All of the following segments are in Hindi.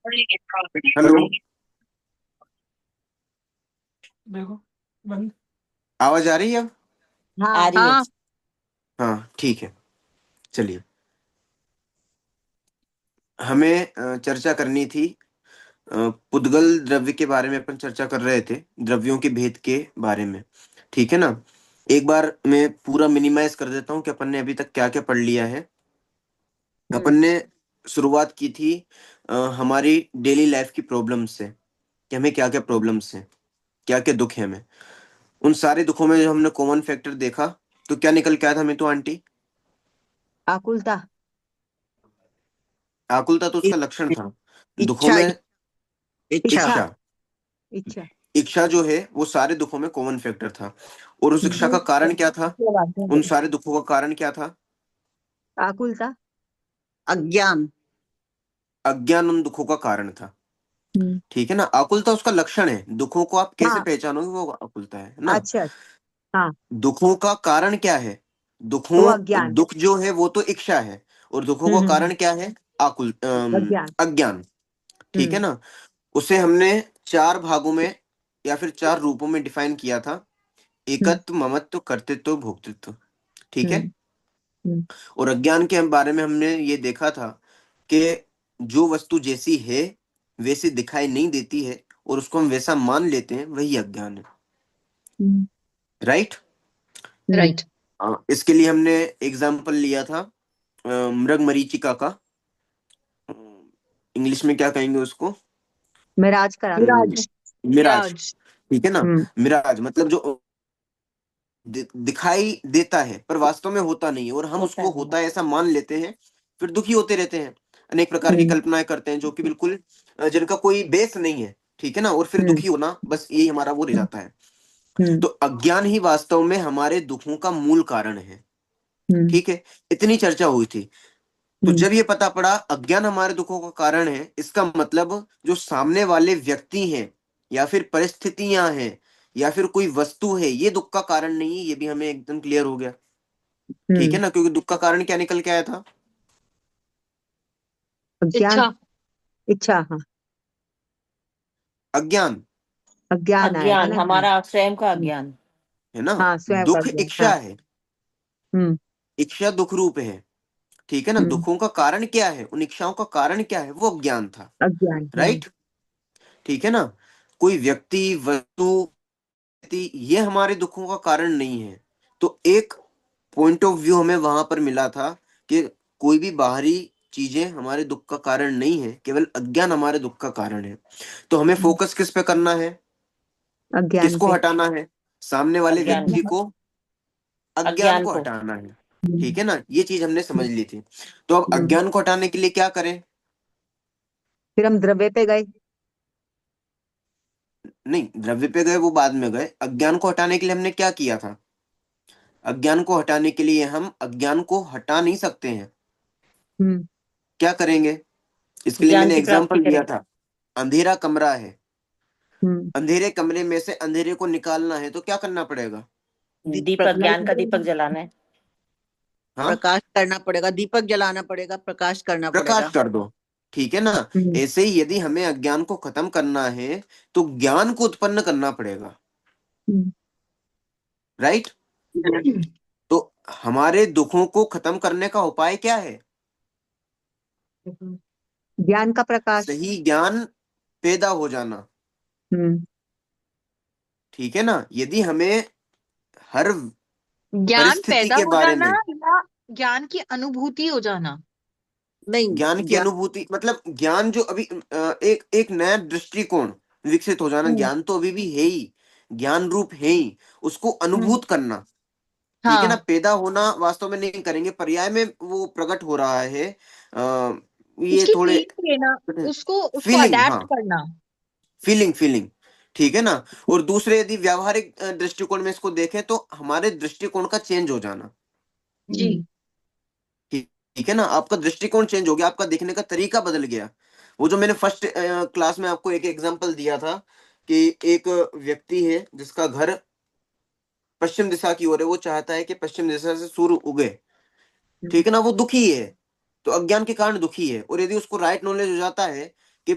हेलो। देखो बंद। आवाज आ रही है अब? आ हाँ। रही है। हाँ ठीक है। चलिए, हमें चर्चा करनी थी। पुद्गल द्रव्य के बारे में अपन चर्चा कर रहे थे, द्रव्यों के भेद के बारे में। ठीक है ना? एक बार मैं पूरा मिनिमाइज कर देता हूँ कि अपन ने अभी तक क्या क्या पढ़ लिया है। अपन हम्म। ने शुरुआत की थी हमारी डेली लाइफ की प्रॉब्लम से, कि हमें क्या क्या प्रॉब्लम्स हैं, क्या क्या दुख है हमें। उन सारे दुखों में जो हमने कॉमन फैक्टर देखा, तो क्या निकल के आया था हमें तो आंटी? आकुलता। आकुलता तो उसका इ- लक्षण था दुखों इच्छा में। इच्छा। इच्छा। इच्छा। इच्छा। इच्छा जो है वो सारे दुखों में कॉमन फैक्टर था। और उस इच्छा का कारण क्या था? उन सारे दुखों का कारण क्या था? आकुलता। अज्ञान। अज्ञान उन दुखों का कारण था। हम्म। ठीक है ना? आकुलता उसका लक्षण है। दुखों को आप कैसे हाँ। पहचानोगे? वो आकुलता है ना। अच्छा। हाँ। दुखों का कारण क्या है? वो दुखों अज्ञान। दुख जो है वो तो इच्छा है, और दुखों का कारण क्या है? अज्ञान। अज्ञान। ठीक है हम्म। ना? उसे हमने चार भागों में या फिर चार रूपों में डिफाइन किया था। हम्म। एकत्व, ममत्व, कर्तृत्व, भोक्तृत्व। ठीक है? हम्म। हम्म। और अज्ञान के बारे में हमने ये देखा था कि जो वस्तु जैसी है वैसी दिखाई नहीं देती है, और उसको हम वैसा मान लेते हैं, वही अज्ञान है। हम्म। राइट? राइट। इसके लिए हमने एग्जाम्पल लिया था मृग मरीचिका का। इंग्लिश में क्या कहेंगे उसको? मिराज करा था। मिराज। मिराज। मिराज। ठीक है ना? हम्म। मिराज मतलब जो दिखाई देता है पर वास्तव में होता नहीं है, और हम होता उसको नहीं है। होता है ऐसा मान लेते हैं, फिर दुखी होते रहते हैं। अनेक प्रकार की हम्म। कल्पनाएं करते हैं जो कि बिल्कुल जिनका कोई बेस नहीं है। ठीक है ना? और फिर हम्म। दुखी होना, बस यही हमारा वो रह जाता है। हम्म। तो अज्ञान ही वास्तव में हमारे दुखों का मूल कारण है। हम्म। ठीक है? इतनी चर्चा हुई थी। तो हम्म। जब ये पता पड़ा अज्ञान हमारे दुखों का कारण है, इसका मतलब जो सामने वाले व्यक्ति हैं या फिर परिस्थितियां हैं या फिर कोई वस्तु है, ये दुख का कारण नहीं है, ये भी हमें एकदम क्लियर हो गया। ठीक है हम्म। ना? क्योंकि दुख का कारण क्या निकल के आया था? अज्ञान। इच्छा। इच्छा। हाँ। अज्ञान। अज्ञान आया था अज्ञान ना इसमें। हमारा स्वयं का हम्म। अज्ञान। है ना? हाँ, स्वयं का दुख अज्ञान। इच्छा हाँ। है। हम्म। इच्छा दुख रूप है। ठीक है ना? हम्म। दुखों का कारण क्या है, उन इच्छाओं का कारण क्या है? वो अज्ञान था। अज्ञान। राइट? ठीक है ना? कोई व्यक्ति, वस्तु, ये हमारे दुखों का कारण नहीं है। तो एक पॉइंट ऑफ व्यू हमें वहां पर मिला था कि कोई भी बाहरी चीजें हमारे दुख का कारण नहीं है, केवल अज्ञान हमारे दुख का कारण है। तो हमें फोकस किस पे करना है? अज्ञान किसको पे। हटाना है? सामने वाले अज्ञान व्यक्ति को। को, अज्ञान अज्ञान को को। हटाना है। हम्म। ठीक है ना? ये चीज हमने समझ ली थी। तो अब हम्म। अज्ञान को हटाने के लिए क्या करें? फिर हम द्रव्य पे गए। नहीं, द्रव्य पे गए वो बाद में गए। अज्ञान को हटाने के लिए हमने क्या किया था? अज्ञान को हटाने के लिए हम अज्ञान को हटा नहीं सकते हैं। हम्म। क्या करेंगे? इसके लिए ज्ञान मैंने की प्राप्ति एग्जाम्पल दिया करें। था। अंधेरा कमरा है, हम्म। अंधेरे कमरे में से अंधेरे को निकालना है, तो क्या करना पड़ेगा? दीपक, ज्ञान का दीपक जलाना है। हाँ, प्रकाश करना पड़ेगा, दीपक जलाना पड़ेगा, प्रकाश करना प्रकाश पड़ेगा। कर दो। ठीक है ना? हम्म। ऐसे ही यदि हमें अज्ञान को खत्म करना है, तो ज्ञान को उत्पन्न करना पड़ेगा। हम्म। राइट? तो हमारे दुखों को खत्म करने का उपाय क्या है? ज्ञान का प्रकाश। सही ज्ञान पैदा हो जाना। हम्म। ठीक है ना? यदि हमें हर ज्ञान परिस्थिति पैदा के हो बारे जाना में, या ज्ञान की अनुभूति हो जाना। ज्ञान नहीं, की अनुभूति मतलब ज्ञान जो अभी एक एक नया दृष्टिकोण विकसित हो जाना, हम्म। ज्ञान तो अभी भी है ही, ज्ञान रूप है ही, उसको हम्म। अनुभूत करना। ठीक है ना? हाँ। पैदा होना वास्तव में नहीं करेंगे, पर्याय में वो प्रकट हो रहा है। ये उसकी थोड़े फीलिंग लेना, उसको उसको फीलिंग, हाँ, अडेप्ट करना। Feeling, feeling. ठीक है ना? और दूसरे यदि व्यावहारिक दृष्टिकोण में इसको देखें, तो हमारे दृष्टिकोण का चेंज हो जाना। जी। हम्म। ठीक ठीक है ना? आपका दृष्टिकोण चेंज हो गया, आपका देखने का तरीका बदल गया। वो जो मैंने फर्स्ट क्लास में आपको एक एग्जांपल दिया था कि एक व्यक्ति है जिसका घर पश्चिम दिशा की ओर है, वो चाहता है कि पश्चिम दिशा से सूर्य उगे। हम्म। ठीक है ना? वो दुखी है, तो अज्ञान के कारण दुखी है। और यदि उसको राइट नॉलेज हो जाता है कि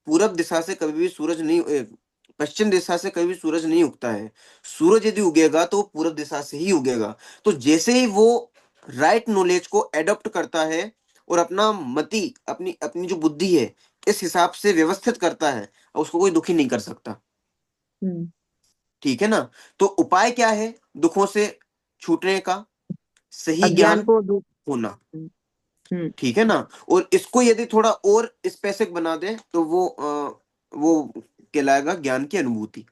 पूरब दिशा से कभी भी सूरज नहीं पश्चिम दिशा से कभी भी सूरज नहीं उगता है। सूरज यदि उगेगा तो पूरब दिशा से ही उगेगा। तो जैसे ही वो राइट नॉलेज को एडॉप्ट करता है और अपना मति अपनी अपनी जो बुद्धि है इस हिसाब से व्यवस्थित करता है, उसको कोई दुखी नहीं कर सकता। हम्म, ठीक है ना। तो उपाय क्या है दुखों से छूटने का? सही अज्ञान ज्ञान को दूर। होना। हम्म, हम्म, ठीक है ना। और इसको यदि थोड़ा और स्पेसिफिक बना दे तो वो कहलाएगा ज्ञान की अनुभूति।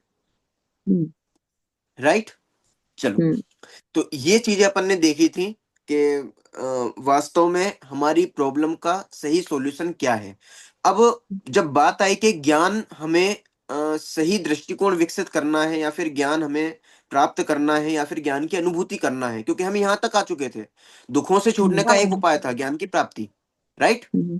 हम्म, राइट। चलो, हम्म, तो ये चीजें अपन ने देखी थी कि वास्तव में हमारी प्रॉब्लम का सही सॉल्यूशन क्या है। अब जब बात आई कि ज्ञान हमें सही दृष्टिकोण विकसित करना है या फिर ज्ञान हमें प्राप्त करना है या फिर ज्ञान की अनुभूति करना है, क्योंकि हम यहाँ तक आ चुके थे, दुखों से छूटने हम्म, का एक उपाय था ज्ञान की प्राप्ति। राइट। हम्म,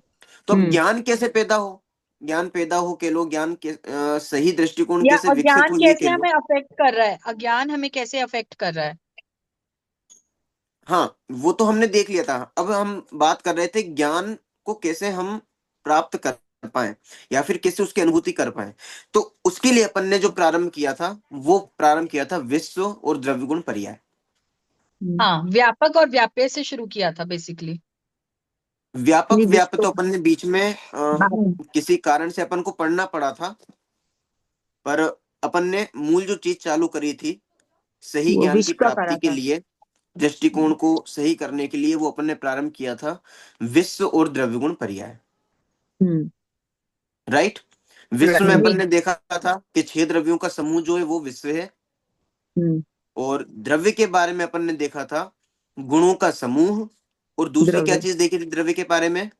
तो अब हम्म। ज्ञान कैसे पैदा हो, ज्ञान पैदा हो के लो, ज्ञान के सही दृष्टिकोण या कैसे विकसित अज्ञान हो ये के कैसे लो। हमें अफेक्ट कर रहा है, अज्ञान हमें कैसे अफेक्ट कर रहा है? हाँ, वो तो हमने देख लिया था। अब हम बात कर रहे थे ज्ञान को कैसे हम प्राप्त कर पाए या फिर कैसे उसकी अनुभूति कर पाए। तो उसके लिए अपन ने जो प्रारंभ किया था वो प्रारंभ किया था विश्व और द्रव्य गुण पर्याय। हम्म। हाँ, व्यापक और व्याप्य से शुरू किया था बेसिकली। व्यापक नहीं, व्याप्त विश्व। तो अपन ने बीच में हाँ, किसी कारण से अपन को पढ़ना पड़ा था, पर अपन ने मूल जो चीज चालू करी थी सही वो ज्ञान की विश्व का प्राप्ति करा के था। लिए, दृष्टिकोण को सही करने के लिए, वो अपन ने प्रारंभ किया था विश्व और द्रव्य गुण पर्याय। हम्म, राइट। विश्व में हम्म, अपन जी। ने देखा था कि 6 द्रव्यों का समूह जो है वो विश्व है। हम्म। और द्रव्य के बारे में अपन ने देखा था गुणों का समूह। और दूसरी क्या द्रव्य, चीज देखी थी द्रव्य के बारे में?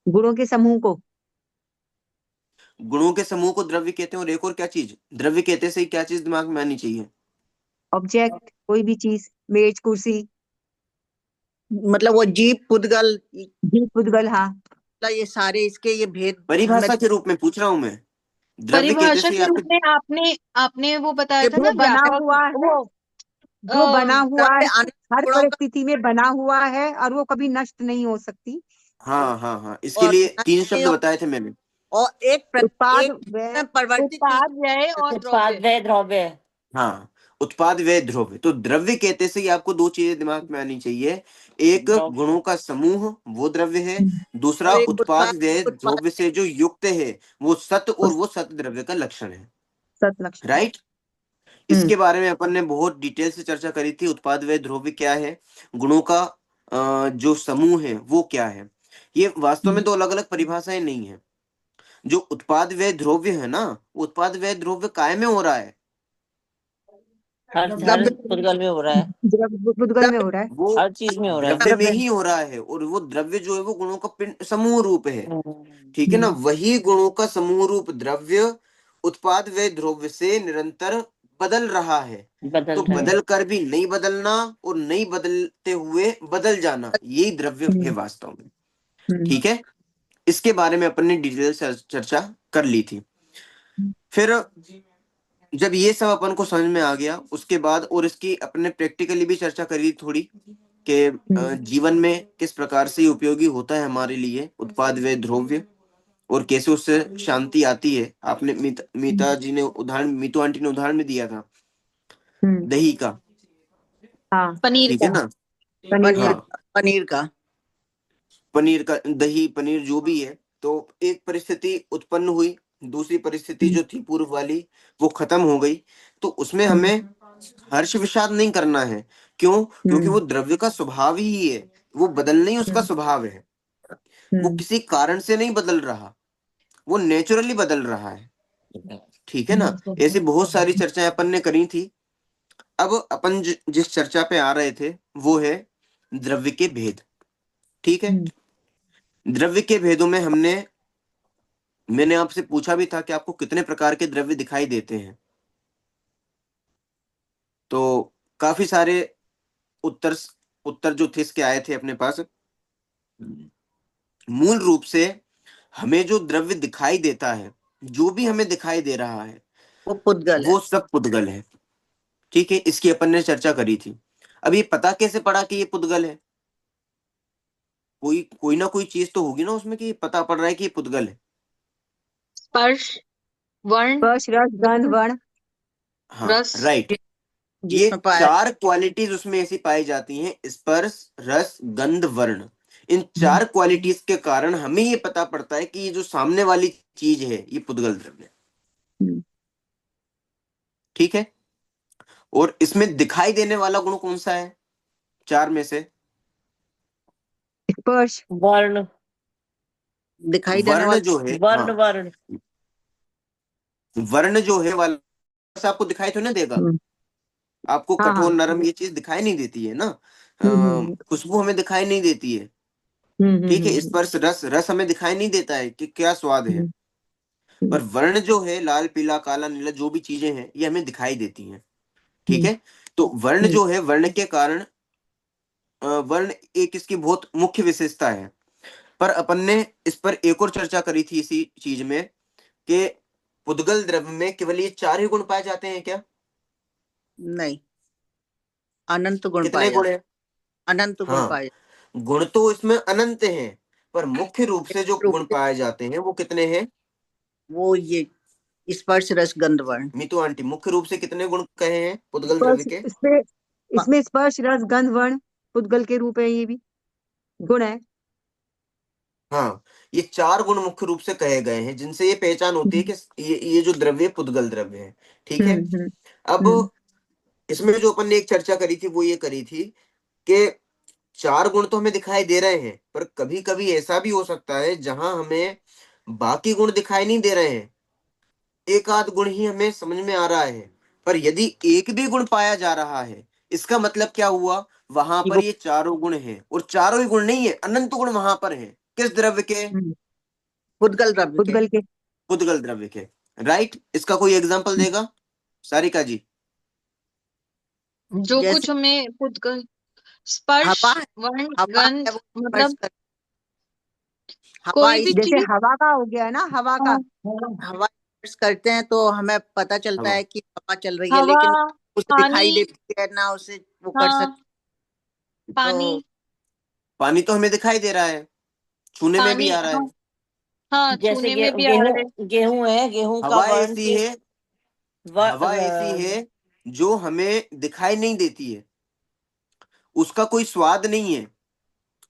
गुणों के समूह को। गुणों के समूह को द्रव्य कहते हैं। और एक और क्या चीज द्रव्य कहते से ही क्या चीज दिमाग में आनी चाहिए? ऑब्जेक्ट, कोई भी चीज, मेज, कुर्सी, मतलब वो जीव पुद्गल, जीव, पुद्गल। हाँ। मतलब ये सारे इसके ये भेद हमें परिभाषा के रूप में पूछ रहा हूं मैं। द्रव्य कहते परिभाषा से ही के रूप आपके में आपने आपने वो बताया ये था जो ना, बना व्यापक हुआ है, वो जो बना हुआ द्रव्य है, अनेक हर गुणों का परिस्थिति में बना हुआ है और वो कभी नष्ट नहीं हो सकती। हाँ हाँ हाँ, इसके और लिए तीन नहीं शब्द बताए थे मैंने। और उत्पाद एक व में परिवर्तित नहीं उत्पाद, व्यय और उत्पाद द्रव्य। व द्रव्य। हाँ, उत्पाद व द्रव्य। तो द्रव्य कहते से ही आपको दो चीजें दिमाग में आनी चाहिए। एक द्रव्य गुणों का समूह वो द्रव्य है। दूसरा और एक उत्पाद व उत्पाद द्रव्य से जो युक्त है वो सत, और वो सत द्रव्य का लक्षण है। सत लक्षण। राइट। हम्म, इसके बारे में अपन ने बहुत डिटेल से चर्चा करी थी। उत्पाद व द्रव्य क्या है, गुणों का जो समूह है वो क्या है। ये वास्तव में हम्म, दो अलग अलग परिभाषाएं नहीं है। जो उत्पाद व द्रव्य है ना, वो उत्पाद व द्रव्य काय में हो रहा है? हर द्रव्य, पुद्गल में हो रहा है, द्रव्य पुद्गल में द्रव्य हो रहा है। वो हर चीज में हो रहा है। द्रव्य में द्रव्य। ही हो रहा है। और वो द्रव्य जो है वो गुणों का पिंड समूह रूप है। ठीक है ना। हम्म, वही गुणों का समूह रूप द्रव्य उत्पाद व द्रव्य से निरंतर बदल रहा है। तो बदल रहा है। बदल कर भी नहीं बदलना और नहीं बदलते हुए बदल जाना, यही द्रव्य है हम्म, वास्तव में। हम्म, ठीक है। इसके बारे में अपन ने डिटेल से चर्चा कर ली थी। फिर जब ये सब अपन को समझ में आ गया उसके बाद, और इसकी अपने प्रैक्टिकली भी चर्चा करी थोड़ी कि हम्म, जीवन में किस प्रकार से ये उपयोगी होता है हमारे लिए उत्पाद व द्रव्य, और कैसे उससे शांति आती है। आपने मीता जी ने उदाहरण, मीतू आंटी ने उदाहरण में दिया था हम्म। दही का। हाँ, पनीर ठीक है का। ना। पनीर पनीर का। हाँ, पनीर का पनीर का, दही पनीर जो भी है। तो एक परिस्थिति उत्पन्न हुई, दूसरी परिस्थिति हम्म, जो थी पूर्व वाली वो खत्म हो गई। तो उसमें हम्म, हमें हर्ष विषाद नहीं करना है। क्यों? क्योंकि हम्म, वो द्रव्य का स्वभाव ही है, वो बदलना ही उसका हम्म, स्वभाव है। वो हम्म, किसी कारण से नहीं बदल रहा, वो नेचुरली बदल रहा है। ठीक है ना। ऐसी बहुत सारी चर्चाएं अपन ने करी थी। अब अपन जिस चर्चा पे आ रहे थे वो है द्रव्य के भेद। ठीक है। हम्म, द्रव्य के भेदों में मैंने आपसे पूछा भी था कि आपको कितने प्रकार के द्रव्य दिखाई देते हैं। तो काफी सारे उत्तर उत्तर जो थे इसके आए थे अपने पास। मूल रूप से हमें जो द्रव्य दिखाई देता है, जो भी हमें दिखाई दे रहा है, वो पुद्गल है। वो सब पुद्गल है। ठीक है। इसकी अपन ने चर्चा करी थी। अब ये पता कैसे पड़ा कि ये पुद्गल है? कोई कोई ना कोई चीज तो होगी ना उसमें कि ये पता पड़ रहा है कि ये पुद्गल है। स्पर्श, वर्ण, स्पर्श, रस, गंध, वर्ण। हाँ रस। राइट। ये जिसमें पाया चार क्वालिटीज उसमें ऐसी पाई जाती हैं, स्पर्श, रस, गंध, वर्ण। इन चार क्वालिटीज के कारण हमें ये पता पड़ता है कि ये जो सामने वाली चीज है ये पुद्गल द्रव्य है। हम्म, ठीक है। और इसमें दिखाई देने वाला गुण कौन सा है चार में से? स्पर्श। वर्ण, दिखाई देने वर्ण वाला। जो है, हाँ, वर्ण वर्ण। वर्ण जो है वाला से आपको दिखाई तो ना देगा। हम्म, आपको हाँ हाँ। कठोर नरम ये चीज दिखाई नहीं देती है ना। हम्म खुशबू हमें दिखाई नहीं देती है। ठीक है। स्पर्श, रस, रस हमें दिखाई नहीं देता है कि क्या स्वाद है। हम्म, पर वर्ण जो है, लाल, पीला, काला, नीला, जो भी चीजें हैं ये हमें दिखाई देती हैं। ठीक हम्म, है। तो वर्ण हम्म, जो है, वर्ण के कारण वर्ण एक इसकी बहुत मुख्य विशेषता है। पर अपन ने इस पर एक और चर्चा करी थी इसी चीज में कि पुद्गल द्रव्य में केवल ये चार ही गुण पाए जाते हैं क्या? नहीं, अनंत गुण कितने पाए गुण जाते। है? अनंत गुण हाँ, पाए गुण तो इसमें अनंत हैं, पर मुख्य रूप से जो जाते। रूप गुण से पाए जाते हैं वो कितने हैं? वो ये स्पर्श, रस, गंध, वर्ण। मीतू आंटी, मुख्य रूप से कितने गुण कहे हैं पुद्गल द्रव्य स्पर्श, के? इसमें प- इसमें स्पर्श, रस, गंध, वर्ण पुद्गल के रूप है, ये भी गुण है। हाँ, ये चार गुण मुख्य रूप से कहे गए हैं जिनसे ये पहचान होती है हम्म कि ये जो द्रव्य पुद्गल द्रव्य है। ठीक है। हम्म अब हम्म इसमें जो अपन ने एक चर्चा करी थी वो ये करी थी कि चार गुण तो हमें दिखाई दे रहे हैं, पर कभी कभी ऐसा भी हो सकता है जहां हमें बाकी गुण दिखाई नहीं दे रहे हैं, एक आध गुण ही हमें समझ में आ रहा है। पर यदि एक भी गुण पाया जा रहा है, इसका मतलब क्या हुआ? वहां कि पर वो ये चारों गुण हैं, और चारों ही गुण नहीं है, अनंत गुण वहां पर है। किस द्रव्य के? हम्म, पुद्गल द्रव्य के। पुद्गल के। पुद्गल द्रव्य के। राइट। इसका कोई एग्जांपल देगा सारिका जी? जो जैसे कुछ हमें पुद्गल, स्पर्श, हवा है। वर्ण, हवा है, गंध, वो स्पर्श मतलब कर। हवा कोई भी इस जैसे चीज। हवा का हो गया ना, हवा का। हवा स्पर्श करते हैं तो हमें पता चलता हवा, है कि हवा चल रही है, हवा, लेकिन उसे पानी। दिखाई देती है ना, उसे वो कर हाँ, सकते। पानी। तो पानी तो हमें दिखाई दे रहा है, छूने में भी पानी, आ रहा हाँ। है। हाँ, जैसे छूने में भी आ रहा है। गेहूं, गेहूं है, गेहूं का हवा वर्ण ऐसी के है, हवा ऐसी है जो हमें दिखाई नहीं देती है, उसका कोई स्वाद नहीं है,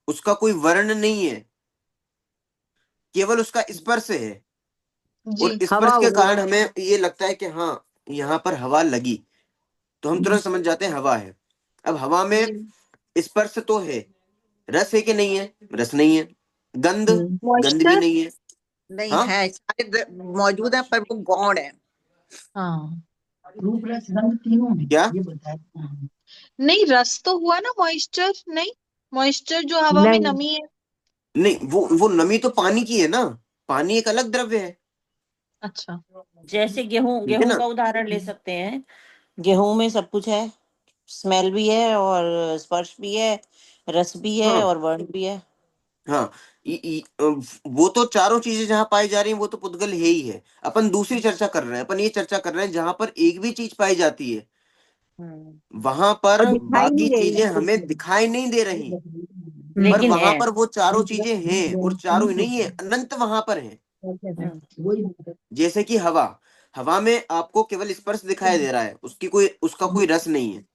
उसका कोई वर्ण नहीं है, केवल उसका स्पर्श है। और जी। हवा स्पर्श हो के गया। कारण हमें ये लगता है कि हाँ, यहाँ पर हवा लगी, तो हम हम्म तुरंत समझ जाते हैं हवा है। अब हवा में जी। स्पर्श तो है, रस है कि नहीं है? रस नहीं है। गंध, हम्म गंध भी मॉइस्चर। नहीं है। नहीं हाँ, है, सारे मौजूद है, पर वो गौण है। हाँ, रूप रस गंध तीनों में क्या? ये बताया। नहीं, रस तो हुआ ना, मॉइस्चर नहीं। मॉइस्चर जो हवा में नहीं, नमी है। नहीं, वो नमी तो पानी की है ना, पानी एक अलग द्रव्य है। अच्छा। जैसे गेहूं, ठीक है गेहूं ना। का उदाहरण ले सकते हैं। गेहूं में सब कुछ है, स्मेल भी है और स्पर्श भी है, रस भी है हाँ, और वर्ण भी है। हाँ, वो तो चारों चीजें जहां पाई जा रही हैं वो तो पुद्गल है ही है। अपन दूसरी चर्चा कर रहे हैं, अपन ये चर्चा कर रहे हैं जहां पर एक भी चीज पाई जाती है हम्म, वहां पर और दिखाई नहीं बाकी दे चीजें रही। हमें दिखाई नहीं दे रही, पर लेकिन है। वहां पर वो चारों चीजें हैं, और चारों ही नहीं है, अनंत वहां पर है। हम्म, जैसे कि हवा, हवा में आपको केवल स्पर्श दिखाई दे रहा है, उसका कोई रस नहीं है,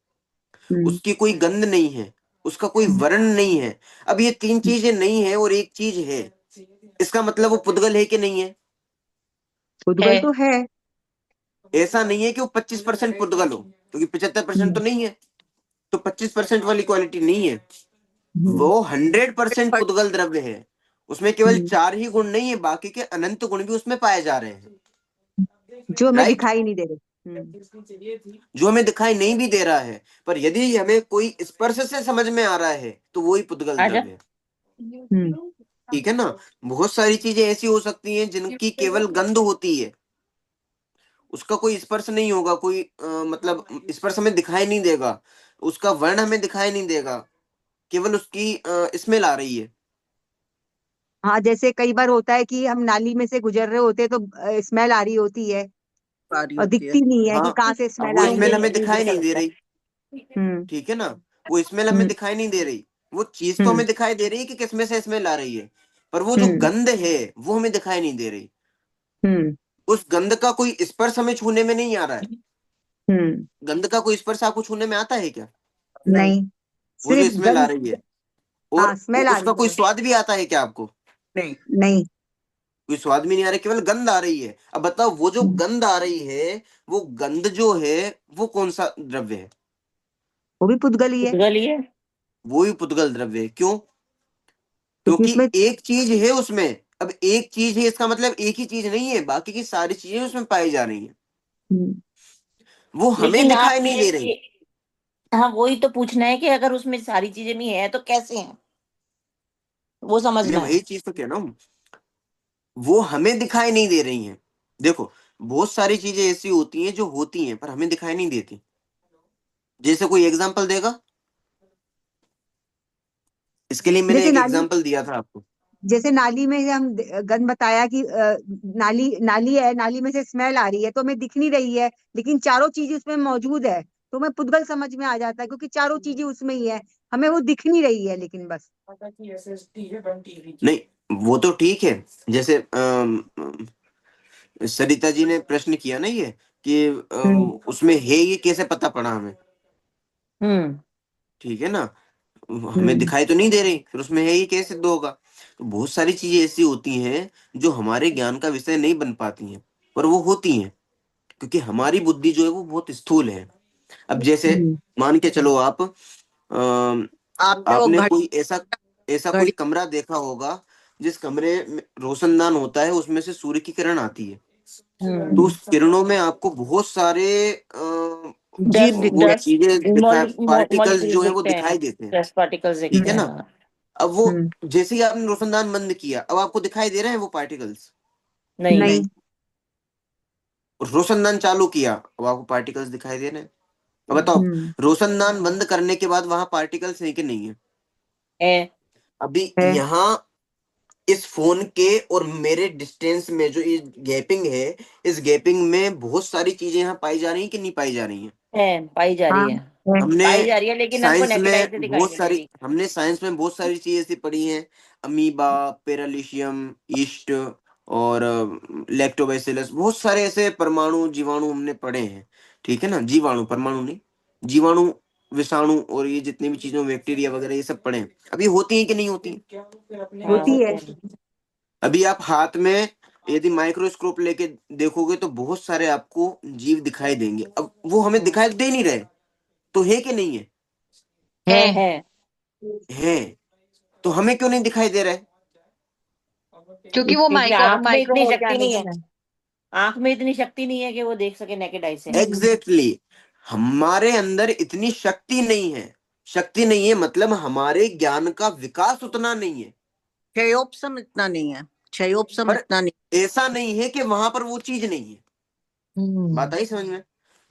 हम्म उसकी कोई गंध नहीं है, उसका कोई वर्ण नहीं है। अब ये तीन चीजें नहीं है और एक चीज है, इसका मतलब वो पुद्गल है कि नहीं है? पुद्गल है। तो है। ऐसा नहीं है कि वो 25% पुद्गल हो, क्योंकि 75% तो हम्म नहीं है। तो 25% वाली क्वालिटी नहीं है, हम्म वो 100% पुद्गल द्रव्य है। उसमें केवल हम्म, चार ही गुण नहीं है, बाकी के अनंत गुण भी उसमें पाए जा रहे हैं। जो हमें राइट। दिखाई नहीं दे रहे। जो हमें दिखाई नहीं भी दे रहा है, पर यदि हमें कोई स्पर्श से समझ में आ रहा है तो वही पुद्गल आजा। द्रव्य है। ठीक है ना। बहुत सारी चीजें ऐसी हो सकती हैं जिनकी केवल गंध होती है, उसका कोई स्पर्श नहीं होगा, कोई मतलब स्पर्श हमें दिखाई नहीं देगा, उसका वर्ण हमें दिखाई नहीं देगा, केवल उसकी स्मेल आ रही है। हाँ, जैसे कई बार होता है कि हम नाली में से गुजर रहे होते हैं तो स्मेल आ रही होती है आ रही और होती है। दिखती नहीं है हाँ, कि कहाँ से अब स्मेल वो आ रही है, स्मेल हमें ये भी दिखाई ऐसा नहीं दे लगता है। रही। हम्म ठीक है ना। वो स्मेल हमें हम्म दिखाई नहीं दे रही, वो चीज तो हम्म हमें दिखाई दे रही है कि किसमें से स्मेल आ रही है, पर वो जो हम्म गंध है वो हमें दिखाई नहीं दे रही। हम्म उस गंध का कोई स्पर्श हमें छूने में नहीं आ रहा है। हम्म गंध का कोई स्पर्श आपको छूने में आता है क्या? नहीं, वो जो सिर्फ स्मेल आ गंध। रही है, हाँ, और स्मेल आ उसका रही कोई है। स्वाद भी आता है क्या आपको? नहीं। नहीं। कोई स्वाद भी नहीं आ रहा, केवल गंध आ रही है। अब बताओ, वो जो गंध आ रही है, वो गंध जो है वो कौन सा द्रव्य है? वो भी पुद्गल ही है, उद्गल ही है। वो भी पुद्गल द्रव्य है। क्यों? क्योंकि क्योंकि उसमें। एक चीज है उसमें। अब एक चीज है, इसका मतलब एक ही चीज नहीं है, बाकी की सारी चीजें उसमें पाई जा रही हैं। हम्म, वो हमें लेकिन आप दिखाई नहीं दे रही। हाँ, वही तो पूछना है कि अगर उसमें सारी चीजें नहीं है तो कैसे हैं, वो मैं समझना वही है। चीज तो कह रहा हूँ, वो हमें दिखाई नहीं दे रही हैं। देखो, बहुत सारी चीजें ऐसी होती हैं जो होती हैं पर हमें दिखाई नहीं देती। जैसे कोई एग्जांपल देगा? इसके लिए मैंने जैसे एक नाली, एग्जांपल दिया था आपको। जैसे नाली में हम गंध बताया कि नाली नाली है, नाली में से स्मेल आ रही है तो हमें दिख नहीं रही है, लेकिन चारों चीजें उसमें मौजूद है, तो हमें पुद्गल समझ में आ जाता है, क्योंकि चारों चीजें उसमें ही है, हमें वो दिख नहीं रही है लेकिन बस। नहीं, वो तो ठीक है। जैसे सरिता जी ने प्रश्न किया ना ये, कि हम्म उसमें है, ये कैसे पता पड़ा हमें? हम्म ठीक है ना, हमें हम्म दिखाई तो नहीं दे रही, फिर उसमें है, ये कैसे सिद्ध होगा? तो बहुत सारी चीजें ऐसी होती हैं जो हमारे ज्ञान का विषय नहीं बन पाती हैं, पर वो होती हैं, क्योंकि हमारी बुद्धि जो है वो बहुत स्थूल है। अब जैसे हम्म मान के चलो, आप आपने वो आपने घड़ी कोई ऐसा ऐसा कोई घड़ी कमरा देखा होगा जिस कमरे में रोशनदान होता है, उसमें से सूर्य की किरण आती है। तो हम्म उस किरणों में आपको बहुत सारे जीव डस्ट दिखते वो हैं। डस्ट चीजें दिखाई, पार्टिकल्स मॉलिक्यूल्स जो है वो दिखते हैं, दिखाई देते हैं। डस्ट पार्टिकल्स ठीक दिखते है हैं, ना? हाँ। अब वो, हम्म, जैसे ही आपने रोशनदान बंद किया, अब आपको दिखाई दे रहे हैं वो पार्टिकल्स? नहीं। नहीं। नहीं। रोशनदान चालू किया, अब आपको पार्टिकल्स दिखाई दे रहे हैं। अब बताओ, हम्म रोशनदान बंद करने के बाद वहां पार्टिकल्स है कि नहीं है? है। अभी है। यहाँ इस फोन के और मेरे डिस्टेंस में जो ये गैपिंग है, इस गैपिंग में बहुत सारी चीजें यहाँ पाई जा रही हैं कि नहीं पाई जा रही हैं? पाई जा हाँ। रही है। है। हमने पाई जा रही है, लेकिन हमको साइंस नेकेड आई में से दिखाई बहुत नहीं दे सारी रही। हमने साइंस में बहुत सारी चीजें ऐसी पढ़ी हैं। अमीबा, पेरालिशियम, ईस्ट, और लैक्टोबैसिलस, बहुत सारे ऐसे परमाणु, जीवाणु हमने पढ़े हैं। ठीक है ना, जीवाणु, परमाणु नहीं, जीवाणु, विषाणु, और ये जितनी भी चीजों, बैक्टीरिया वगैरह, ये सब पढ़े हैं। अभी होती हैं कि नहीं होती हैं? हाँ, होती होते है। हैं। अभी आप हाथ में यदि माइक्रोस्कोप लेके देखोगे तो बहुत सारे आपको जीव दिखाई देंगे। अब वो हमें दिखाई दे नहीं रहे, तो है कि नहीं है? है है, है है। तो हमें क्यों नहीं दिखाई दे रहा है? क्योंकि वो क्योंकि माइक्रो आंख में माइक्रो इतनी शक्ति नहीं है। ऑर्गेनिज्म है। आंख में इतनी शक्ति नहीं है कि वो देख सके नेकेड आई से। Exactly exactly. हमारे अंदर इतनी शक्ति नहीं है। शक्ति नहीं है मतलब हमारे ज्ञान का विकास उतना नहीं है। क्षयोपसम इतना नहीं है, क्षयोपसम पर इतना नहीं। ऐसा नहीं है कि वहां पर वो चीज नहीं है। बात आई समझ में?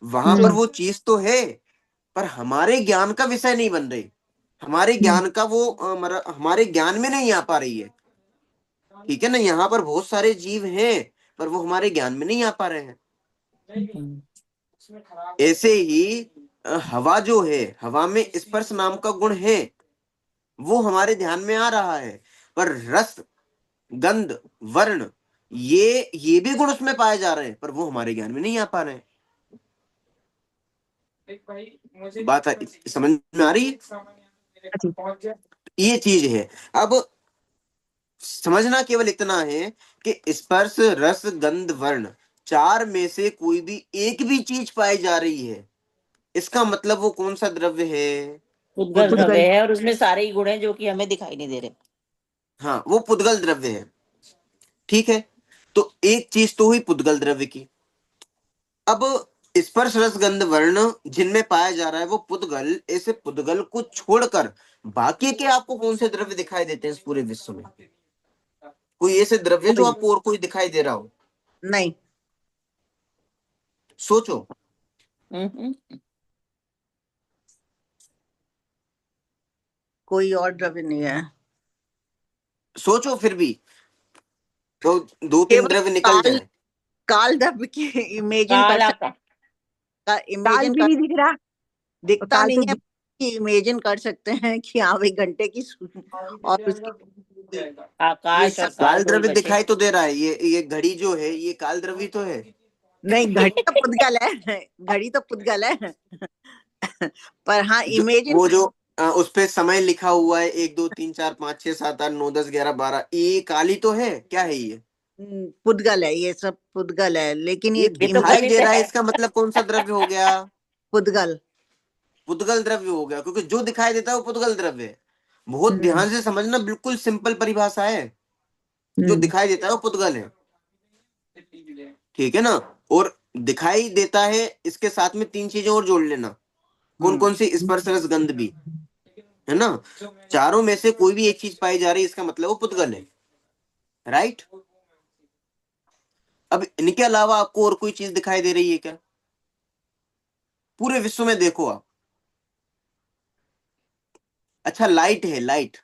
वहां पर हम्म वो चीज तो है, पर हमारे ज्ञान का विषय नहीं बन रही। हमारे हम्म ज्ञान का वो हमारे ज्ञान में नहीं आ पा रही है। ठीक है ना, यहाँ पर बहुत सारे जीव हैं, पर वो हमारे ज्ञान में नहीं आ पा रहे हैं। हम्म, ऐसे ही हवा जो है, हवा में स्पर्श नाम का गुण है, वो हमारे ध्यान में आ रहा है। पर रस, गंध, वर्ण, ये भी गुण उसमें पाए जा रहे हैं, पर वो हमारे ज्ञान में नहीं आ पा रहे हैं। समझ में आ रही जी। है? ये चीज है। अब समझना केवल इतना है कि स्पर्श, रस, गंध, वर्ण, चार में से कोई भी एक भी चीज पाई जा रही है, इसका मतलब वो कौन सा द्रव्य है? उद्गल पुद्गल। द्रव्य पुद्गल। है, और उसमें सारे ही गुण हैं जो कि हमें दिखाई नहीं दे रहे। हाँ, वो पुद्गल द्रव्य है। ठीक है, तो एक चीज तो हुई पुद्गल द्रव्य की। अब स्पर्श, रस, गंध, वर्ण जिनमें पाया जा रहा है वो पुद्गल, ऐसे पुद्गल को छोड़कर बाकी के आपको कौन से द्रव्य दिखाई देते हैं इस पूरे विश्व में? कोई ऐसे द्रव्य जो कोई आपको और कोई दिखाई दे रहा हो? नहीं, सोचो। हम्म। कोई और द्रव्य नहीं है। सोचो फिर भी, तो दो तीन केवल द्रव्य निकल काल, जाए। काल द्रव्य की इमेजिन कर काला सकता, का। काल इमेजिन भी कर, नहीं दिख रहा, और दिखता काल नहीं तो है। कि इमेजिन कर सकते हैं कि हाँ भाई घंटे की और उसकी ये आकाश और सब काल काल दो ही द्रव्य बचे। दिखाई तो दे रहा है, ये घड़ी जो है ये काल द्रव्य तो है। नहीं, घड़ी तो पुद्गल है, घड़ी तो पुद्गल है। पर हाँ जो इमेजिन वो जो उस पे समय लिखा हुआ है 1 2 3 4 5 6 7 8 9 10 11 12, ये काली तो है, क्या है ये? पुद्गल है, ये सब पुद्गल है, लेकिन ये ये ये तो दिखाई गणित दे रहा है, है। इसका मतलब कौन सा द्रव्य हो गया? पुद्गल। पुद्गल द्रव्य हो गया, क्योंकि जो दिखाई देता है वो पुद्गल द्रव्य है। बहुत ध्यान से समझना, बिल्कुल सिंपल परिभाषा है। जो दिखाई देता है वो पुद्गल है, ठीक है ना? और दिखाई देता है, इसके साथ में 3 चीजें और जोड़ लेना। कौन कौन सी? स्पर्श रस गंध भी, है ना? चारों में से कोई भी एक चीज पाई जा रही है, इसका मतलब वो पुद्गल है, राइट? अब इनके अलावा आपको और कोई चीज दिखाई दे रही है क्या? पूरे विश्व में देखो आप। अच्छा, लाइट है, लाइट।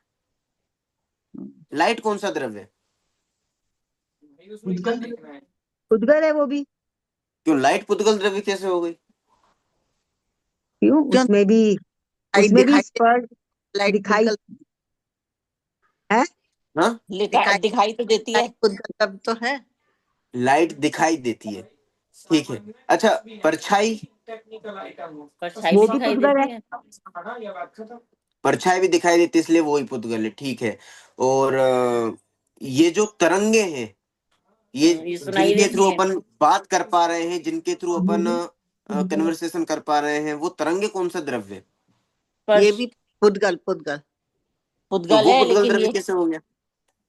लाइट कौन सा द्रव्य है? पुद्गल है वो भी। क्यों लाइट पुद्गल द्रव्य कैसे हो गई? क्यों? क्यों? उसमें भी लाइट उसमें भी दिखाई स्पर्श लाइट दिखाई पुद्गल है। हाँ, दिखाई तो देती है। लाइट पुद्गल तब तो है। लाइट दिखाई देती है, ठीक है। अच्छा, परछाई? परछाई वो भी भी दिखाई पुद्गल देती है। है। परछाई भी दिखाई देती है, इसलिए वो ही पुद्गल है, ठीक है। और ये जो तरंगे हैं, ये ये सुनाई जिनके देती थ्रू है। अपन बात कर पा रहे हैं, जिनके थ्रू अपन कन्वर्सेशन कर पा रहे हैं, वो तरंगे कौन सा द्रव्य है? ये स्पर्श भी पुद्गल पुद्गल, तो पुद्गल वो है, पुद्गल लेकिन द्रव्य ये कैसे हो गया?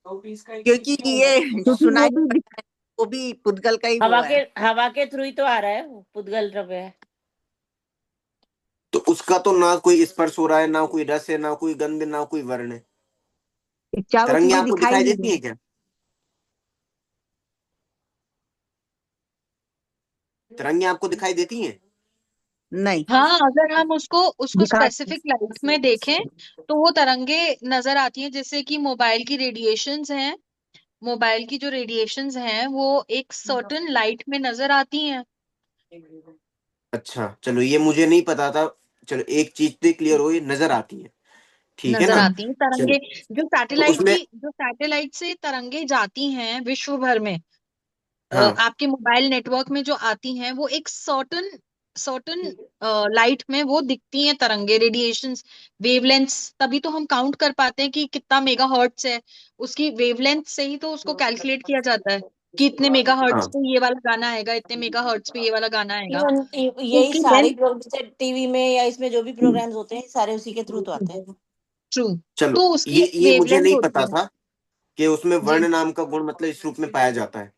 क्योंकि ये क्योंकि वो सुनाई भी वो भी पुद्गल का ही वो हवा के है। हवा के थ्रू ही तो आ रहा है, वो पुद्गल द्रव्य है। तो उसका तो ना कोई स्पर्श हो रहा है, ना कोई रस है, ना कोई गंध, ना कोई वर्ण है। चारों तरंगे चीजें आपको दिखाई दिखाई नहीं देती दे है रही। क्या? तरंगे आपको दिखाई देती हैं? नहीं, हाँ, अगर हम उसको उसको दिखा स्पेसिफिक लाइट में देखें तो वो तरंगे नजर आती हैं, जैसे कि मोबाइल की रेडिएशंस हैं। मोबाइल की जो रेडिएशंस हैं वो एक सर्टेन लाइट में नजर आती हैं। अच्छा, चलो ये मुझे नहीं पता था। चलो एक चीज तो क्लियर हो, ये नजर आती है, ठीक है नजर ना? आती हैं चलो, तरंगे। तो उसमें जो सैटेलाइट से तरंगे जाती हैं विश्व भर में, हाँ आपके मोबाइल नेटवर्क में जो आती हैं वो एक सर्टन सर्टन लाइट में वो दिखती हैं तरंगे, रेडिएशंस, वेवलेंथ्स। तभी तो हम काउंट कर पाते हैं कि कितना मेगा हर्ट्ज है। उसकी वेवलेंथ से ही तो उसको कैलकुलेट किया जाता है कि इतने मेगा हर्ट्ज हाँ, पे ये वाला गाना आएगा, इतने मेगा हर्ट्ज पे ये वाला गाना आएगा। इवन तो यही उसकी सारी लेंथ। टीवी में या इसमें जो भी प्रोग्राम्स होते हैं, सारे उसी के थ्रू तो आते हैं। ट्रू। चलो तो उसकी एक ये मुझे वेवलेंथ नहीं होती पता है। था कि उसमें जी। वर्ण नाम का गुण मतलब इस रूप में पाया जाता है,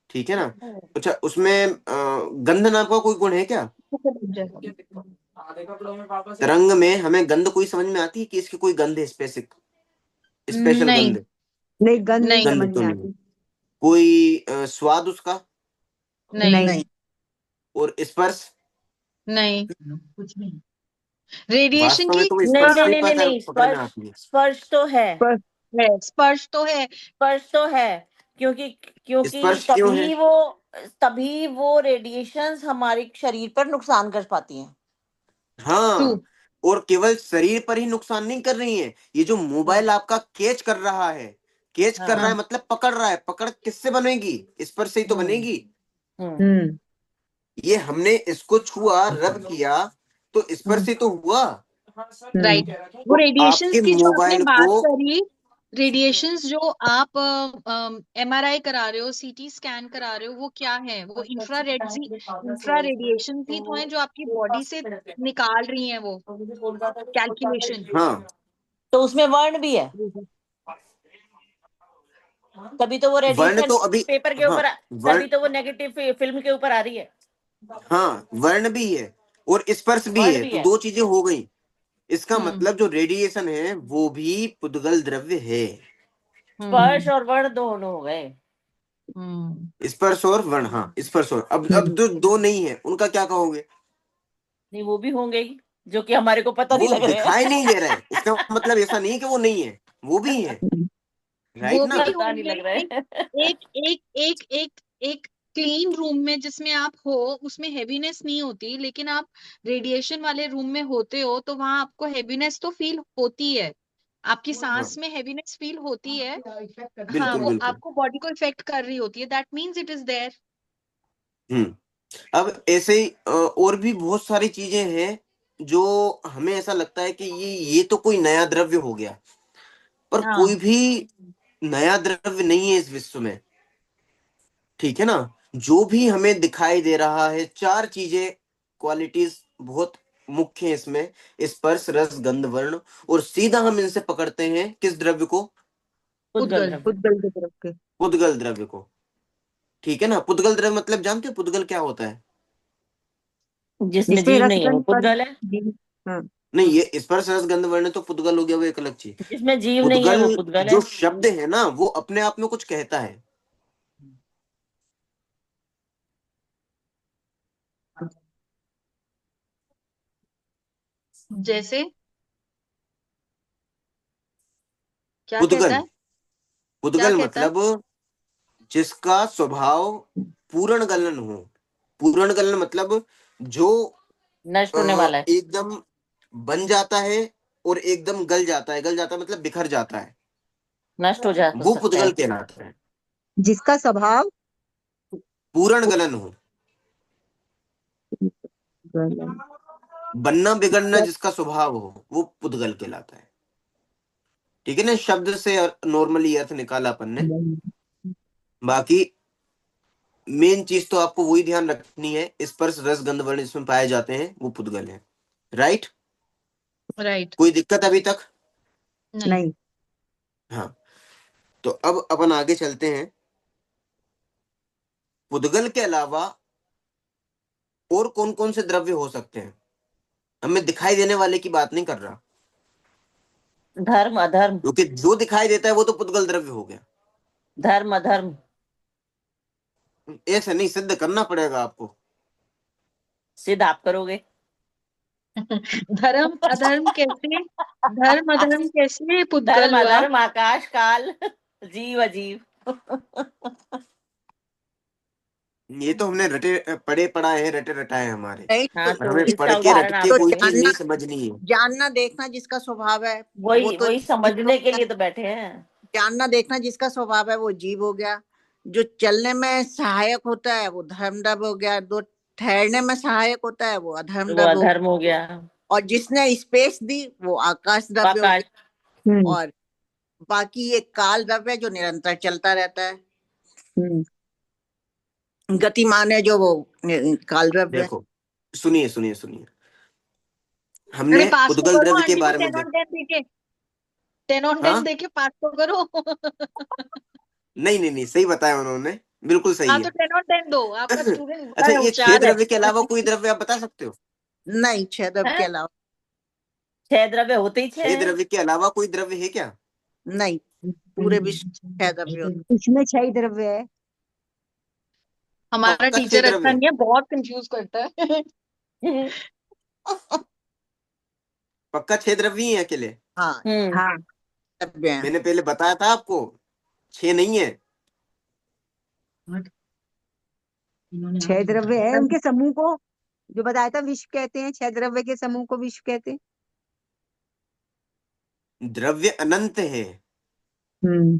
ठीक है ना? अच्छा, उसमें गंध नाम का कोई गुण है क्या? तरंग में हमें गंध कोई समझ में आती है कि इसकी कोई गंध है, स्पेशल नहीं, गंध? नहीं, गंध नहीं नहीं, समझ गंध तो में नहीं है। आती। कोई स्वाद उसका? नहीं, नहीं। नहीं, और स्पर्श? नहीं, कुछ नहीं। रेडिएशन वास्तव में की तो वो नहीं स्पर्श नहीं नहीं नहीं नहीं नहीं, पकड़ में स्पर्श आती है। स्पर्श तो है। पर स्पर्श तो है। स्पर्श तो है, क्योंकि क्योंकि स्पर्श क्यों है? तभी वो रेडिएशंस हमारे शरीर पर नुकसान कर पाती हैं। ट्रू। हाँ, और केवल शरीर पर ही नुकसान नहीं कर रही है, ये जो मोबाइल आपका कैच कर रहा है, कैच कर रहा हाँ। है मतलब पकड़ रहा है, पकड़ किससे बनेगी? स्पर्श से ही तो हम्म बनेगी। हम्म हम्म ये हमने इसको छुआ, रब किया, तो स्पर्श हम्म से तो हुआ। राइट। हम्म वो तो रेडिएशंस आपके की जो आपने मोबाइल बात को करी, रेडिएशंस जो आप एमआरआई करा रहे हो, सीटी स्कैन करा रहे हो, वो क्या है? वो इंफ्रा रेडिएशन ही तो है जो आपकी बॉडी से निकाल रही हैं वो कैलकुलेशन। हाँ, तो उसमें वर्ण भी है, तभी तो वो वर्ण रेडिएशन तो अभी, पेपर के हाँ ऊपर वर्ण, तभी तो वो नेगेटिव फिल्म के ऊपर आ रही है। हाँ वर्ण भी है और स्पर्श भी वर्ण है, भी तो है। दो चीजें हो गई। इसका हम्म। मतलब जो रेडिएशन है वो भी पुद्गल द्रव्य है। स्पर्श हम्म। और वर्ण दोनों हो गए। हम्म। स्पर्श और वर्ण, हाँ स्पर्श और, अब जो दो नहीं है उनका क्या कहोगे? नहीं, वो भी होंगे ही, जो कि हमारे को पता नहीं वो लग रहे दिखाई हैं। नहीं दे रहा है, इसका मतलब ऐसा नहीं है कि वो नहीं है, वो भी है, राइट वो ना? भी पता नहीं होंगे। लग रहा एक है। एक एक एक एक एक क्लीन रूम में जिसमें आप हो उसमें हैवीनेस नहीं होती, लेकिन आप रेडिएशन वाले रूम में होते हो तो वहां आपको हैवीनेस तो फील होती है, आपकी हाँ सांस में हैवीनेस फील होती है। हाँ, बिल्कुल वो बिल्कुल। आपको बॉडी को इफेक्ट कर रही होती है, that means it is there. Hmm. अब ऐसे ही और भी बहुत सारी चीजें हैं जो हमें ऐसा लगता है कि ये तो कोई नया द्रव्य हो गया, पर कोई हाँ, भी नया द्रव्य नहीं है इस विश्व में। ठीक है ना। जो भी हमें दिखाई दे रहा है, चार चीजें, क्वालिटीज बहुत मुख्य है इसमें: स्पर्श, रस, गंध, वर्ण। और सीधा हम इनसे पकड़ते हैं किस द्रव्य को? उद्गल उद्गल। द्रव्य। उद्गल की तरफ के। पुद्गल द्रव्य को। ठीक है ना। पुद्गल द्रव्य मतलब जानते हो पुद्गल क्या होता है? जिसमें जिसमें जीव नहीं है वो रसगंध पर पुद्गल है। हाँ। नहीं, ये स्पर्श, रस, गंध, वर्ण तो पुद्गल हो गया, वो एक अलग चीज। जिसमें जीव नहीं है पुद्गल वो पुद्गल जो है। शब्द है ना, वो अपने आप में कुछ कहता है। जैसे क्या कहता पुद्गल, है? क्या पुद्गल कहता है? मतलब जिसका स्वभाव पूर्ण गलन हो। पूर्ण गलन मतलब जो नष्ट होने वाला है। एकदम बन जाता है और एकदम गल जाता है। गल जाता है मतलब बिखर जाता है, नष्ट हो जा वो सकता पुद्गल है। कहलाता है। जिसका स्वभाव पूर्ण गलन हो, बनना बिगड़ना जिसका स्वभाव हो, वो पुद्गल कहलाता है। ठीक है ना। शब्द से नॉर्मली अर्थ निकाला अपन ने। बाकी मेन चीज तो आपको वही ध्यान रखनी है, स्पर्श, रस, गंध, वर्ण इसमें पाए जाते हैं, वो पुद्गल है। राइट। राइट। कोई दिक्कत अभी तक? नहीं। नहीं। हाँ। तो अब अपन आगे चलते हैं। पुद्गल के अलावा और कौन कौन से द्रव्य हो सकते हैं? हमें दिखाई देने वाले की बात नहीं कर रहा, धर्म अधर्म। क्योंकि जो दिखाई देता है वो तो पुद्गल द्रव्य हो गया। धर्म अधर्म। ऐसे नहीं, सिद्ध करना पड़ेगा आपको। सिद्ध आप करोगे। धर्म अधर्म कैसे? धर्म अधर्म कैसे धर्म पुद्गल हुआ? अधर्म आकाश काल जीव अजीव। ये तो हमने रटे पढ़े पढ़ाए हैं, रटे रटाए हैं हमारे। नहीं हाँ और तो तो हमें पढ़ इसका के जिसका रट उदाहरण के आप तो कोई दीजिए। चीज जानना नहीं समझनी है। जानना देखना जिसका स्वभाव है वो वही तो वही जीव हो समझने के गया। लिए तो बैठे हैं। जानना देखना जिसका स्वभाव है वो जीव हो गया। जो चलने में सहायक होता है वो धर्म द्रव्य हो गया। जो ठहरने में सहायक होता है वो अधर्म तो वो द्रव्य हो अधर्म हो गया। गया। और जिसने स्पेस दी वो आकाश द्रव्य हो आकाश। गया। हम्म। और बाकी ये काल द्रव्य है जो निरंतर चलता रहता है। हम्म। गतिमान है जो वो काल द्रव्य है। देखो, सुनिए सुनिए सुनिए। अरे हमने पास तो पुद्गल करो द्रव्य के आंटी को, बारे में 10 on 10 देके, 10 on 10 हाँ, देके पास तो करो। नहीं नहीं नहीं, सही बताया उन्होंने, बिल्कुल सही हाँ तो है। 10 on 10 दो, आपका स्टूडेंट बड़ा अच्छा, है, ये छह होशियार है। द्रव्य के अलावा कोई द्रव्य आप बता सकते हो? नहीं छह द्रव्य के है। अलावा 6 द्रव्य होते ही 6 छह हैं। द्रव्य के अलावा कोई द्रव्य है क्या? नहीं। पूरे विश्व में छह द्रव्य होते इसमें 6 द्रव्य है। हमारा पक्का छह टीचर द्रव्य अच्छा है? नहीं है, बहुत कंफ्यूज करता है। पक्का छह द्रव्य ही है अकेले? हाँ हम्म। हाँ, द्रव्य हैं। मैंने पहले बताया था आपको, छह नहीं है। 6 द्रव्य है, उनके समूह को जो बताया था विश्व कहते हैं, 6 द्रव्य के समूह को विश्व कहते हैं। द्रव्य अनंत है, हम्म।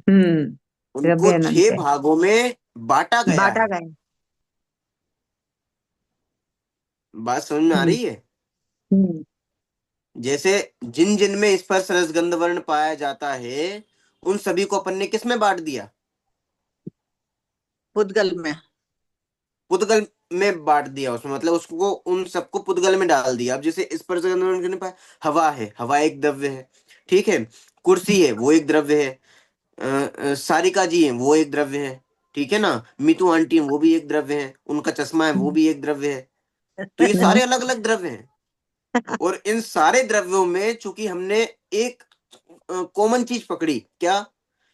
उनको द्रव्य अनंत छह है, भागों में बांटा गया बांटा है। गया है। बात समझ में आ हम्म। रही है? हम्म। जैसे जिन जिन में स्पर्श, रस, गंध, वर्ण पाया जाता है, उन सभी को अपन ने किस में बांट दिया? पुद्गल में। पुद्गल में बांट दिया उसमें, मतलब उसको उन सबको पुद्गल में डाल दिया। अब जैसे स्पर्श, गंध, वर्ण नहीं पाया, हवा है, हवा एक द्रव्य है। ठीक है। कुर्सी है, वो एक द्रव्य है। सारिका जी हैं, वो एक द्रव्य है। ठीक है ना। मीतू आंटी हैं, वो भी एक द्रव्य है। उनका चश्मा है, वो भी एक द्रव्य है। तो ये हम्म। सारे अलग अलग द्रव्य हैं। और इन सारे द्रव्यों में चूंकि हमने एक कॉमन चीज पकड़ी, क्या?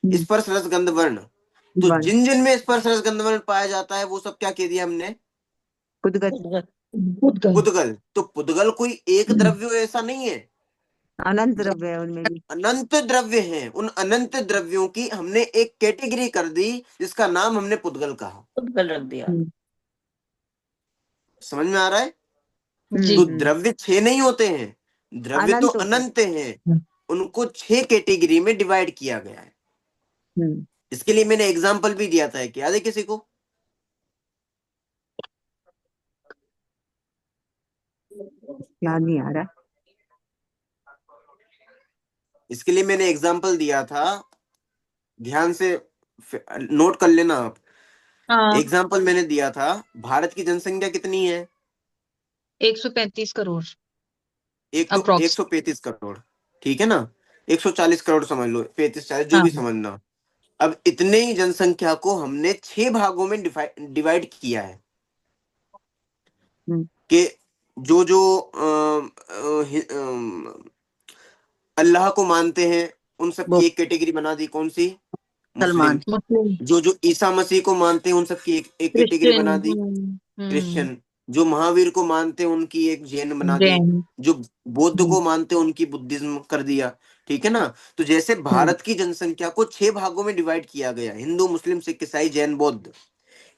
स्पर्श, रस, गंध, वर्ण। तो वन। जिन जिन में स्पर्श, रस, गंध, वर्ण पाया जाता है, वो सब क्या कह दिया हमने? उद्गत। उद्गल। पुद्गल। तो पुद्गल कोई एक द्रव्य ऐसा नहीं है। अनंत द्रव्य है उनमें भी। अनंत द्रव्य हैं, उन अनंत द्रव्यों की हमने एक कैटेगरी कर दी जिसका नाम हमने पुद्गल कहा। पुद्गल रख दिया। समझ में आ रहा है? जी। तो द्रव्य 6 नहीं होते हैं, द्रव्य तो अनंत होते हैं। अनंत हैं, उनको 6 कैटेगरी में डिवाइड किया गया है। हम्म। इसके लिए मैंने एग्जाम्पल भी दिया था, याद है किसी को? याद नहीं आ रहा। इसके लिए मैंने एग्जाम्पल दिया था, ध्यान से नोट कर लेना आप। हाँ, एग्जाम्पल मैंने दिया था, भारत की जनसंख्या कितनी है? 135 करोड़ एक तो अप्रोक्स। 135 करोड़, ठीक है ना? 140 करोड़ समझ लो, 35 40 जो हाँ। भी समझना। अब इतने ही जनसंख्या को हमने 6 भागों में डिवाइड किया है हम्म। कि जो जो अल्लाह को मानते हैं उन सब वो की एक कैटेगरी बना दी, कौन सी? मुस्लिम। मुसलमान। मुस्लिम, जो जो ईसा मसीह को मानते हैं उन सब की एक कैटेगरी क्रिश्चियन। बना दी, हम्म। क्रिश्चियन। जो महावीर को मानते हैं उनकी एक जैन बना दी। जैन। जो बौद्ध हम्म। को मानते हैं उनकी बुद्धिज्म कर दिया। ठीक है ना? तो जैसे हम्म। भारत की जनसंख्या को 6 भागों में डिवाइड किया गया, हिंदू मुस्लिम सिख ईसाई जैन बौद्ध,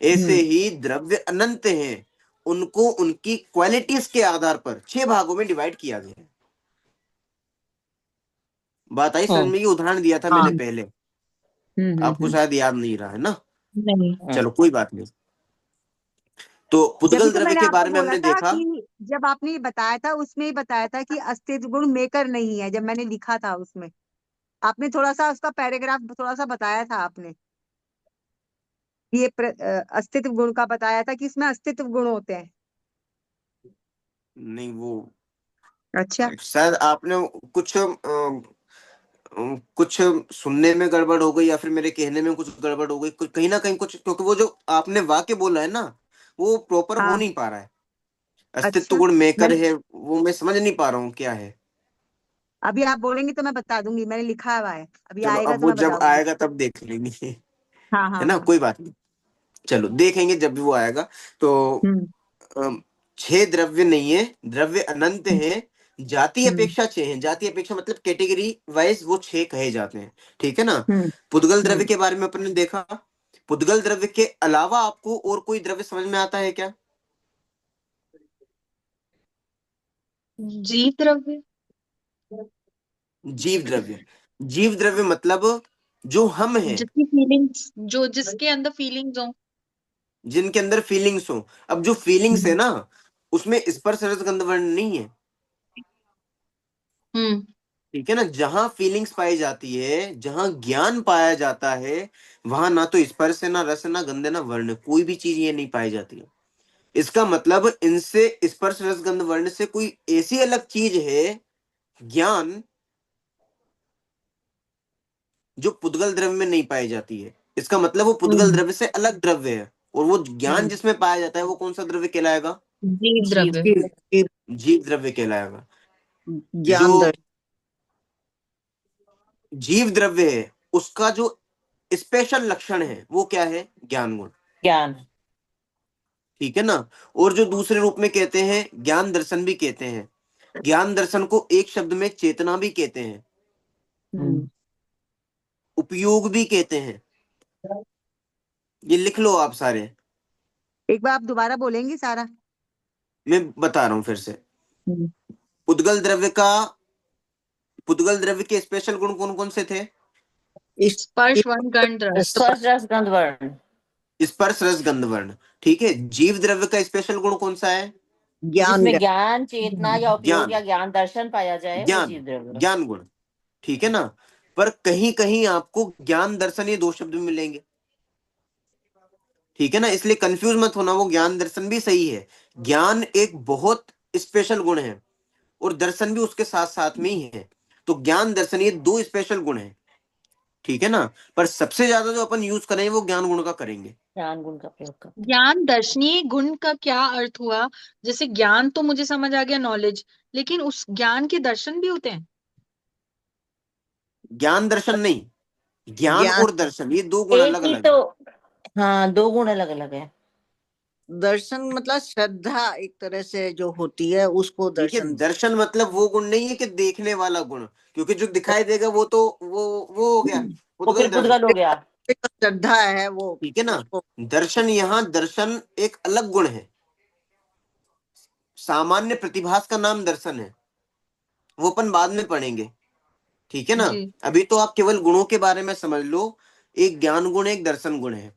ऐसे हम्म। ही द्रव्य अनंत हैं, उनको उनकी क्वालिटीज के आधार पर 6 भागों में डिवाइड किया गया है। बात आई समझ हम्म। में? ये उदाहरण दिया था मैंने हाँ। पहले, हम्म। आपको शायद याद नहीं रहा है ना? नहीं। चलो कोई बात नहीं। तो जब भी पुद्गल तो द्रव्य मैंने के आपको बारे में बोला हमने था देखा। कि जब आपने ये बताया था उसमें ही बताया था कि अस्तित्व गुण मेकर नहीं है, जब मैंने लिखा था उसमें आपने थोड़ा सा उसका पैराग्राफ थोड़ा सा बताया था आपने। ये अस्तित्व गुण का बताया था कि इसमें अस्तित्व गुण होते हैं। नहीं, वो अच्छा। शायद आपने कुछ सुनने में गड़बड़ हो गई या फिर मेरे कहने में कुछ गड़बड़ हो गई, कुछ कहीं ना कहीं कुछ, क्योंकि वो जो आपने वाक्य बोला है ना, वो प्रॉपर हो हाँ। नहीं पा रहा है। अस्तित्व अच्छा। गुण मेकर मैंने है, वो मैं समझ नहीं पा रहा हूँ क्या है। अभी आप बोलेंगे तो मैं बता दूंगी, मैंने लिखा हुआ है, अभी चलो आएगा अब तो वो मैं जब बताऊंगी। आएगा तब देख लेंगे। हाँ है हाँ ना? हाँ। कोई बात नहीं, चलो देखेंगे जब भी वो आएगा। तो हम्म। अम, 6 द्रव्य नहीं है, द्रव्य अनंत हैं। जाति हम्म। अपेक्षा 6 हैं, जाति अपेक्षा मतलब कैटेगरी वाइज वो 6 कहे जाते हैं। ठीक है ना? हम्म। पुद्गल द्रव्य हम्म। के बारे में अपन ने देखा। पुद्गल द्रव्य के अलावा आपको और कोई द्रव्य समझ में आता है क्या? जीव द्रव्य। जीव द्रव्य। जीव द्रव्य मतलब जो हम हैं, जिसकी फीलिंग्स, जो जिसके अंदर फीलिंग्स हो। जिनके अंदर फीलिंग्स हो। अब जो फीलिंग्स है हम्म। ना, उसमें स्पर्श रस गंध वर्ण नहीं है। हम्म। ठीक है ना? जहां फीलिंग्स पाई जाती है, जहां ज्ञान पाया जाता है, वहां ना तो स्पर्श है, ना रस है, ना गंध है, ना वर्ण है। कोई भी चीज ये नहीं पाई जाती है। इसका मतलब इनसे, स्पर्श रस गंध वर्ण से कोई ऐसी अलग चीज है, ज्ञान, जो पुद्गल द्रव्य में नहीं पाई जाती है। इसका मतलब वो पुद्गल हम्म। द्रव्य से अलग द्रव्य है। और वो ज्ञान हम्म। जिसमें पाया जाता है वो कौन सा द्रव्य कहलाएगा? जीव जीव। द्रव्य। जीव जीव जीव द्रव्य कहलाएगा। जो ज्ञान दर्शन। जीव द्रव्य है उसका जो स्पेशल लक्षण है वो क्या है? ज्ञान गुण। ज्ञान। ठीक है ना? और जो दूसरे रूप में कहते हैं, ज्ञान दर्शन भी कहते हैं। ज्ञान दर्शन को एक शब्द में चेतना भी कहते हैं, हम्म। उपयोग भी कहते हैं। ये लिख लो आप सारे। एक बार आप दोबारा बोलेंगे सारा? मैं बता रहा हूं फिर से। हम्म। पुद्गल द्रव्य का, पुद्गल द्रव्य के स्पेशल गुण कौन कौन से थे? इस स्पर्श, वर्ण, गंध, रस। स्पर्श रस गंध वर्ण। स्पर्श रस गंध वर्ण। ठीक है। जीव द्रव्य का स्पेशल गुण कौन सा है? ज्ञान जिसमें ज्ञान ज्ञान चेतना या उपयोग ज्ञान। या ज्ञान दर्शन पाया जाए वो ज्ञान, जीव द्रव्य। ज्ञान गुण। ठीक है ना? पर कहीं कहीं आपको ज्ञान दर्शन ये 2 शब्द भी मिलेंगे। ठीक है ना? इसलिए कंफ्यूज मत होना, वो ज्ञान दर्शन भी सही है। ज्ञान एक बहुत स्पेशल गुण है और दर्शन भी उसके साथ साथ में ही है। तो ज्ञान दर्शन ये 2 स्पेशल गुण है। ठीक है ना? पर सबसे ज्यादा जो अपन यूज करेंगे वो ज्ञान गुण का करेंगे। ज्ञान गुण का प्रयोग करते हैं। ज्ञान दर्शनीय गुण का क्या अर्थ हुआ? जैसे ज्ञान तो मुझे समझ आ गया, नॉलेज, लेकिन उस ज्ञान के दर्शन भी होते हैं। ज्ञान दर्शन नहीं, ज्ञान ज्ञान और दर्शन ये 2 गुण एक अलग ही अलग तो। है। हाँ, दो गुण अलग अलग है। दर्शन मतलब श्रद्धा एक तरह से जो होती है उसको ठीक है, दर्शन। दर्शन मतलब वो गुण नहीं है कि देखने वाला गुण, क्योंकि जो दिखाई देगा वो तो वो हो गया वो फिर उद्गल दर्शन। पुद्गल हो गया। श्रद्धा है वो ठीक है ना, उसको। दर्शन, यहाँ दर्शन एक अलग गुण है। सामान्य प्रतिभास का नाम दर्शन है, वो अपन बाद में पढ़ेंगे। ठीक है ना, जी अभी तो आप केवल गुणों के बारे में समझ लो। एक ज्ञान गुण है, एक दर्शन गुण है।